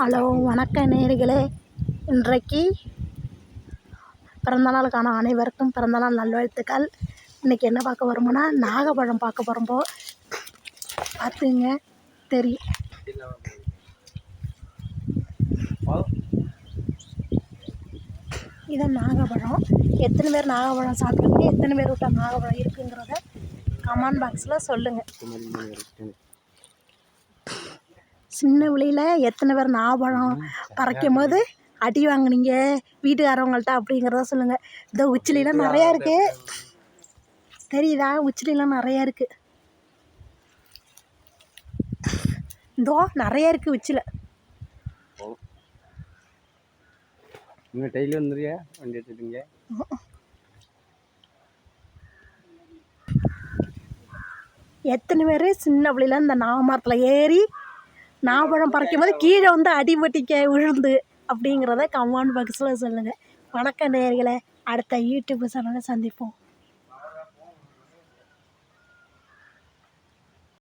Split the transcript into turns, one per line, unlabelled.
Hello வணக்கம் நேயர்களே. இன்றைக்கு பிறந்தநாளுக்கான அனைவருக்கும் பிறந்தநாள் நல்வாழ்த்துக்கள். இன்றைக்கி என்ன பார்க்க போகிறோம்னா நாகப்பழம் பார்க்க போகிறோம்போ. பார்த்துங்க தெரியும். இதான் நாகப்பழம். எத்தனை பேர் நாகப்பழம் சாப்பிட்ருக்கீங்க, எத்தனை பேர் விட்ட நாகப்பழம் இருக்குங்கிறத கமெண்ட் பாக்ஸில் சொல்லுங்கள். சின்ன விலையில் எத்தனை பேர் நாகப்பழம் பறைக்கும் போது அடி வாங்கினீங்க வீட்டுக்காரவங்கள்ட்ட அப்படிங்கிறத சொல்லுங்கள். இந்த உச்சிலாம் நிறையா இருக்குது, தெரியுதா? உச்சிலாம் நிறையா இருக்குது, இதோ நிறையா இருக்குது உச்சியில்.
நீங்கள் டெய்லி வந்துடுறியா வண்டி எடுத்துட்டீங்க?
எத்தனை பேர் சின்ன பிள்ளைல இந்த நாகமரத்தில் ஏறி நாகப்பழம் பறிக்கும் போது கீழே வந்து அடிபட்டிக்க விழுந்து அப்படிங்கிறத கமெண்ட் பாக்ஸில் சொல்லுங்கள். வணக்கம் நேயர்களே, அடுத்த யூடியூப் சேனலை சந்திப்போம்.